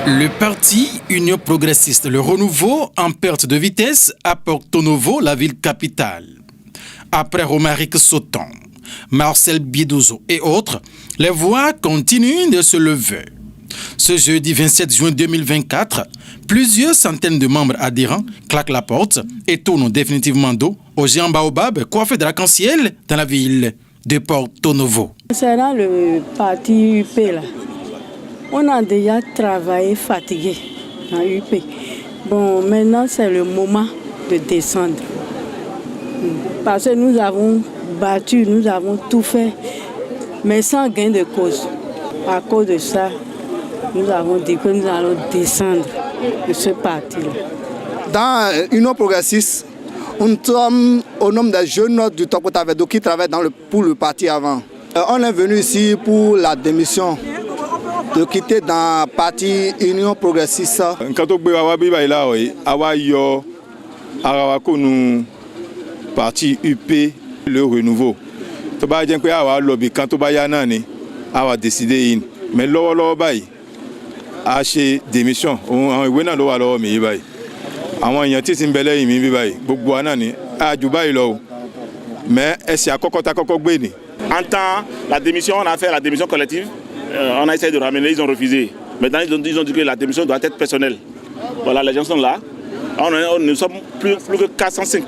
Le parti Union progressiste Le Renouveau, en perte de vitesse, à Porto Novo, la ville capitale. Après Romaric Sauton, Marcel Bidozo et autres, les voix continuent de se lever. Ce jeudi 27 juin 2024, plusieurs centaines de membres adhérents claquent la porte et tournent définitivement dos au géant Baobab coiffé d'arc-en-ciel dans la ville de Porto Novo. C'est dans le parti UP là. On a déjà travaillé fatigué dans UP. Bon, maintenant c'est le moment de descendre. Parce que nous avons battu, nous avons tout fait, mais sans gain de cause. À cause de ça, nous avons dit que nous allons descendre de ce parti-là. Dans Union progressiste, nous sommes au nombre des jeunes du Tokotavedo qui travaillent pour le parti avant. On est venu ici pour la démission de quitter dans le parti Union progressiste. Quand on a parti UP Le Renouveau. Quand on a décidé, mais là, a acheté démission. On a mais en temps, la démission, on a fait la démission collective. On a essayé de ramener, ils ont refusé. Maintenant, ils ont dit que la démission doit être personnelle. Voilà, les gens sont là. Nous sommes plus que 405.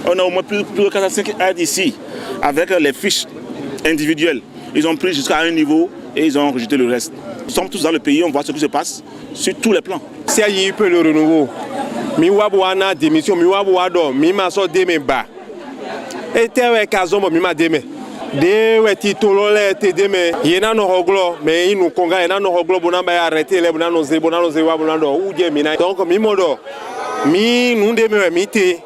On a au moins plus que 405 aides ici, avec les fiches individuelles. Ils ont pris jusqu'à un niveau et ils ont rejeté le reste. Nous sommes tous dans le pays, on voit ce qui se passe sur tous les plans. Si il peut le renouveau, mi démission, mi maso demeba. Et tewe kazombo mi ma deme. De weti tolole te deme. Yena no hoglo, mais inu konga yena no hoglo bonamba ya arrêter les bonano zewa bonando uje mina. Donc mi modo mi nundeme mi te.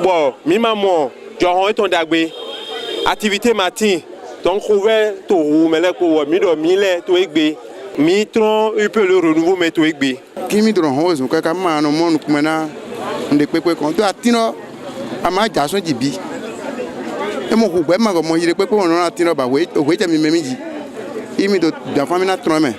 Bon, mi maman, Joron est ton dagbe. Activité matin, donc ouvert to roumele ko mi do mile to egbe. Mi tron peut le renouveau mais to egbe. Kimi dron hose ko ka ma no mon kumena nde pepe kon to atino ama jason jibi. E mo ko gbe ma ko mo yire pepe on atino ba we o we mi memiji. Imi do da famina trome.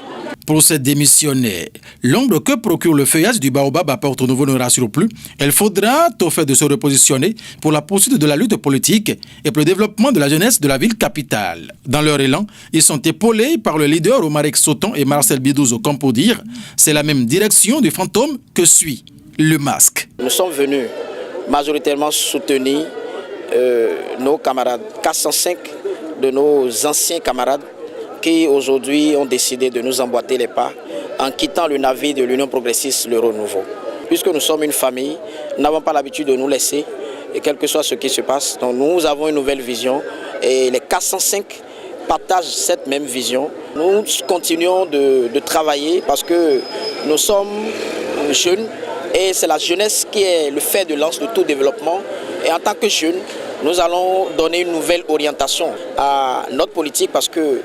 Pour ces démissionnaires, l'ombre que procure le feuillage du Baobab à Porto Novo ne rassure plus. Il faudra au fait de se repositionner pour la poursuite de la lutte politique et pour le développement de la jeunesse de la ville capitale. Dans leur élan, ils sont épaulés par le leader Romaric Sauton et Marcel Bidozo, comme pour dire, c'est la même direction du fantôme que suit le masque. Nous sommes venus majoritairement soutenir nos camarades, 405 de nos anciens camarades qui aujourd'hui ont décidé de nous emboîter les pas en quittant le navire de l'Union progressiste Le Renouveau. Puisque nous sommes une famille, nous n'avons pas l'habitude de nous laisser, et quel que soit ce qui se passe. Donc nous avons une nouvelle vision et les 405 partagent cette même vision. Nous continuons de travailler parce que nous sommes jeunes et c'est la jeunesse qui est le fer de lance de tout développement. Et en tant que jeunes, nous allons donner une nouvelle orientation à notre politique parce que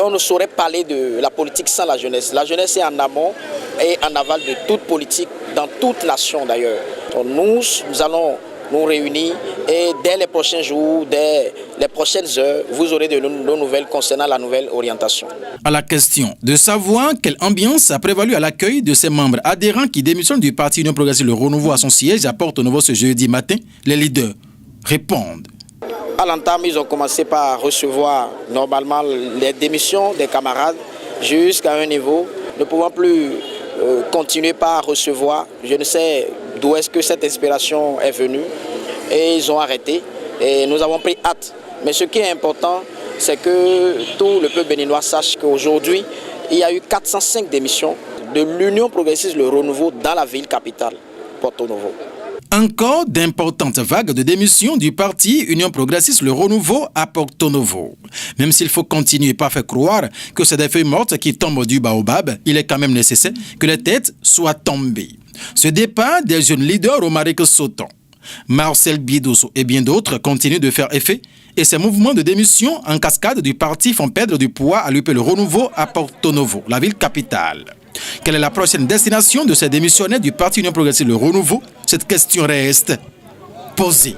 on ne saurait parler de la politique sans la jeunesse. La jeunesse est en amont et en aval de toute politique, dans toute nation d'ailleurs. Nous allons nous réunir et dès les prochains jours, dès les prochaines heures, vous aurez de nos nouvelles concernant la nouvelle orientation. À la question de savoir quelle ambiance a prévalu à l'accueil de ces membres adhérents qui démissionnent du parti Union progressiste Le Renouveau à son siège à Porto Novo ce jeudi matin, les leaders répondent. À l'entame, ils ont commencé par recevoir normalement les démissions des camarades jusqu'à un niveau. Ne pouvant plus continuer par recevoir, je ne sais d'où est-ce que cette inspiration est venue. Et ils ont arrêté et nous avons pris hâte. Mais ce qui est important, c'est que tout le peuple béninois sache qu'aujourd'hui, il y a eu 405 démissions de l'Union progressiste Le Renouveau dans la ville capitale, Porto Novo. Encore d'importantes vagues de démission du parti Union progressiste Le Renouveau à Porto Novo. Même s'il faut continuer par faire croire que c'est des feuilles mortes qui tombent du Baobab, il est quand même nécessaire que les têtes soient tombées. Ce départ des jeunes leaders Romaric Sauton, Marcel Bidozo et bien d'autres continuent de faire effet et ces mouvements de démission en cascade du parti font perdre du poids à l'UP Le Renouveau à Porto Novo, la ville capitale. Quelle est la prochaine destination de ces démissionnaires du parti Union progressiste Le Renouveau? Cette question reste posée.